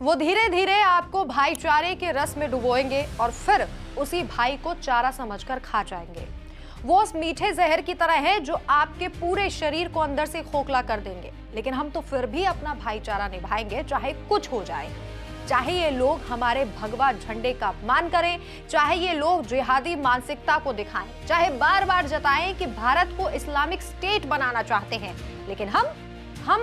वो धीरे धीरे आपको भाईचारे के रस में डुबोएंगे और फिर उसी भाई को चारा समझकर खा जाएंगे। वो उस मीठे जहर की तरह है जो आपके पूरे शरीर को अंदर से खोखला कर देंगे, लेकिन हम तो फिर भी अपना भाईचारा निभाएंगे, चाहे कुछ हो जाए। चाहे ये लोग हमारे भगवा झंडे का अपमान करें, चाहे ये लोग जिहादी मानसिकता को दिखाएं, चाहे बार बार जताएं कि भारत को इस्लामिक स्टेट बनाना चाहते हैं, लेकिन हम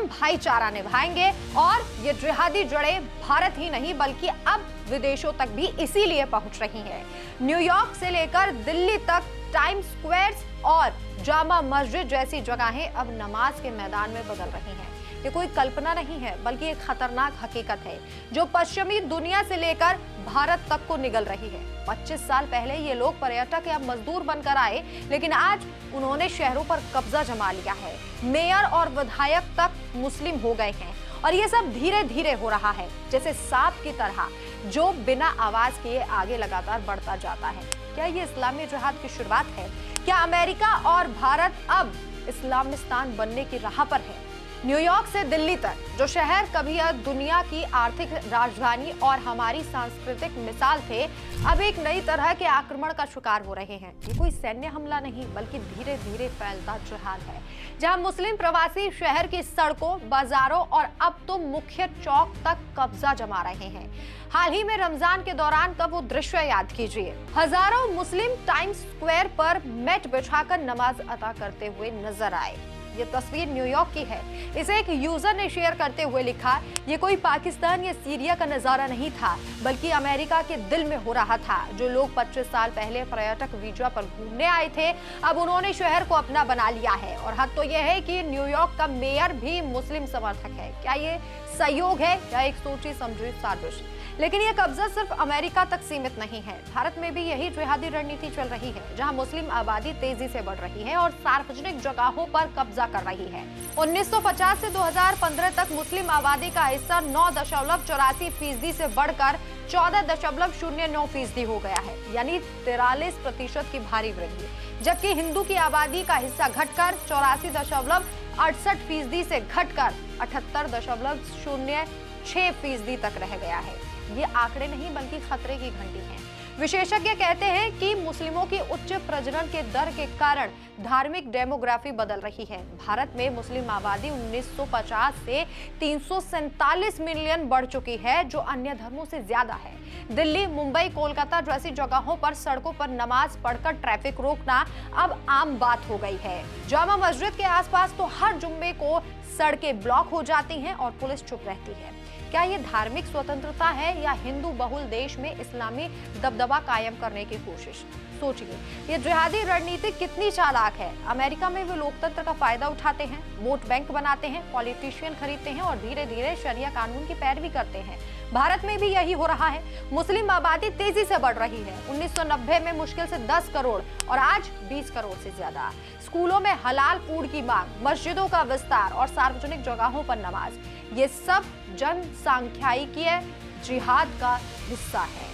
भाईचारा निभाएंगे। और ये जिहादी जड़ें भारत ही नहीं बल्कि अब विदेशों तक भी इसीलिए पहुंच रही हैं। न्यूयॉर्क से लेकर दिल्ली तक टाइम्स स्क्वायर्स और जामा मस्जिद जैसी जगहें अब नमाज के मैदान में बदल रही हैं। ये कोई कल्पना नहीं है बल्कि एक खतरनाक हकीकत है जो पश्चिमी दुनिया से लेकर भारत तक को निगल रही है। 25 साल पहले ये लोग पर्यटक या मजदूर बनकर आए, लेकिन आज उन्होंने शहरों पर कब्जा जमा लिया है। मेयर और विधायक तक मुस्लिम हो गए हैं और ये सब धीरे धीरे हो रहा है, जैसे सांप की तरह जो बिना आवाज किए आगे लगातार बढ़ता जाता है। क्या ये इस्लामी जिहाद की शुरुआत है? क्या अमेरिका और भारत अब इस्लामिस्तान बनने की राह पर है? न्यूयॉर्क से दिल्ली तक जो शहर कभी दुनिया की आर्थिक राजधानी और हमारी सांस्कृतिक मिसाल थे, अब एक नई तरह के आक्रमण का शिकार हो रहे हैं। ये कोई सैन्य हमला नहीं बल्कि धीरे धीरे फैलता जिहाद है, जहां मुस्लिम प्रवासी शहर की सड़कों, बाजारों और अब तो मुख्य चौक तक कब्जा जमा रहे हैं। हाल ही में रमजान के दौरान का वो दृश्य याद कीजिए। हजारों मुस्लिम टाइम्स स्क्वायर पर मैट बिछाकर नमाज अदा करते हुए नजर आए। ये तस्वीर न्यूयॉर्क की है। इसे एक यूजर ने शेयर करते हुए लिखा, ये कोई पाकिस्तान या सीरिया का नजारा नहीं था बल्कि अमेरिका के दिल में हो रहा था। जो लोग 25 साल पहले पर्यटक वीजा पर घूमने आए थे, अब उन्होंने शहर को अपना बना लिया है। और हद तो यह है कि न्यूयॉर्क का मेयर भी मुस्लिम समर्थक है। क्या ये सहयोग है या एक सोची समझी साजिश? लेकिन यह कब्जा सिर्फ अमेरिका तक सीमित नहीं है। भारत में भी यही जिहादी रणनीति चल रही है, जहां मुस्लिम आबादी तेजी से बढ़ रही है और सार्वजनिक जगहों पर कब्जा कर रही है। 1950 से 2015 तक मुस्लिम आबादी का हिस्सा 9.84% से बढ़कर 14.09% हो गया है, यानी 43% की भारी वृद्धि। जबकि हिंदू की आबादी का हिस्सा घटकर 84.68% से घटकर 78.06% तक रह गया है। ये आंकड़े नहीं बल्कि खतरे की घंटी हैं। विशेषज्ञ कहते हैं कि मुस्लिमों की उच्च प्रजनन के दर के कारण धार्मिक डेमोग्राफी बदल रही है। भारत में मुस्लिम आबादी 1950 से 347 मिलियन बढ़ चुकी है, जो अन्य धर्मों से ज्यादा है। दिल्ली, मुंबई, कोलकाता जैसी जगहों पर सड़कों पर नमाज पढ़कर ट्रैफिक रोकना अब आम बात हो गई है। जामा मस्जिद के आसपास तो हर जुम्मे को सड़कें ब्लॉक हो जाती हैं और पुलिस चुप रहती है। क्या ये धार्मिक स्वतंत्रता है या हिंदू बहुल देश में इस्लामी दबदबा कायम करने की कोशिश? सोचिए, ये जिहादी रणनीति कितनी चालाक है। अमेरिका में वे लोकतंत्र का फायदा उठाते हैं, वोट बैंक बनाते हैं, पॉलिटिशियन खरीदते हैं और धीरे धीरे शरिया कानून की पैरवी करते हैं। भारत में भी यही हो रहा है। मुस्लिम आबादी तेजी से बढ़ रही है। 1990 में मुश्किल से 10 करोड़ और आज 20 करोड़ से ज्यादा। स्कूलों में हलाल फूड की मांग, मस्जिदों का विस्तार और सार्वजनिक जगहों पर नमाज, ये सब जनसांख्यिकीय जिहाद का हिस्सा है।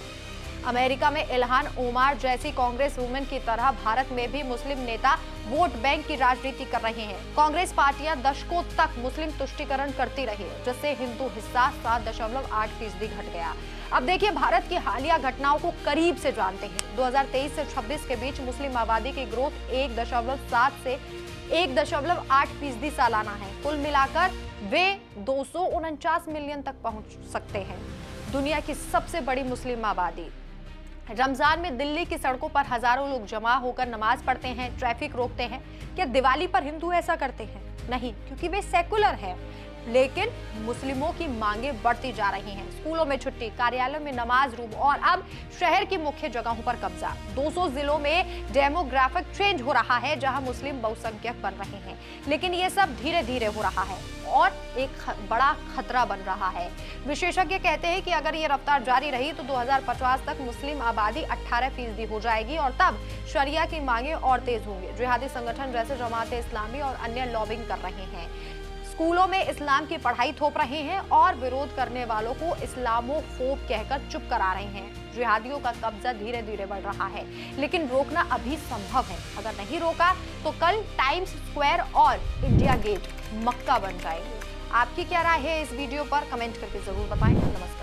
अमेरिका में इल्हान ओमार जैसी कांग्रेस वुमेन की तरह भारत में भी मुस्लिम नेता वोट बैंक की राजनीति कर रहे हैं। कांग्रेस पार्टियां दशकों तक मुस्लिम तुष्टीकरण करती रही, जिससे हिंदू हिस्सा 7.8% घट गया। अब देखिए, भारत की हालिया घटनाओं को करीब से जानते हैं। 2023 से 26 के बीच मुस्लिम आबादी की ग्रोथ 1.7 से 1.8% सालाना है। कुल मिलाकर वे 249 मिलियन तक पहुंच सकते हैं। दुनिया की सबसे बड़ी मुस्लिम आबादी। रमजान में दिल्ली की सड़कों पर हजारों लोग जमा होकर नमाज पढ़ते हैं, ट्रैफिक रोकते हैं। क्या दिवाली पर हिंदू ऐसा करते हैं? नहीं, क्योंकि वे सेकुलर हैं। लेकिन मुस्लिमों की मांगे बढ़ती जा रही हैं। स्कूलों में छुट्टी, कार्यालयों में नमाज रूम और अब शहर की मुख्य जगहों पर कब्जा। 200 जिलों में डेमोग्राफिक चेंज हो रहा है, जहां मुस्लिम बहुसंख्यक बन रहे हैं। लेकिन ये सब धीरे धीरे हो रहा है और एक बड़ा खतरा बन रहा है। विशेषज्ञ कहते हैं कि अगर ये रफ्तार जारी रही तो 2050 तक मुस्लिम आबादी 18% हो जाएगी और तब शरिया की मांगे और तेज होंगी। जिहादी संगठन जैसे जमात इस्लामी और अन्य लॉबिंग कर रहे हैं, स्कूलों में इस्लाम की पढ़ाई थोप रहे हैं और विरोध करने वालों को इस्लामोफोब कहकर चुप करा रहे हैं। जिहादियों का कब्जा धीरे धीरे बढ़ रहा है, लेकिन रोकना अभी संभव है। अगर नहीं रोका तो कल टाइम्स स्क्वायर और इंडिया गेट मक्का बन जाएंगे। आपकी क्या राय है इस वीडियो पर? कमेंट करके जरूर बताएं। नमस्कार।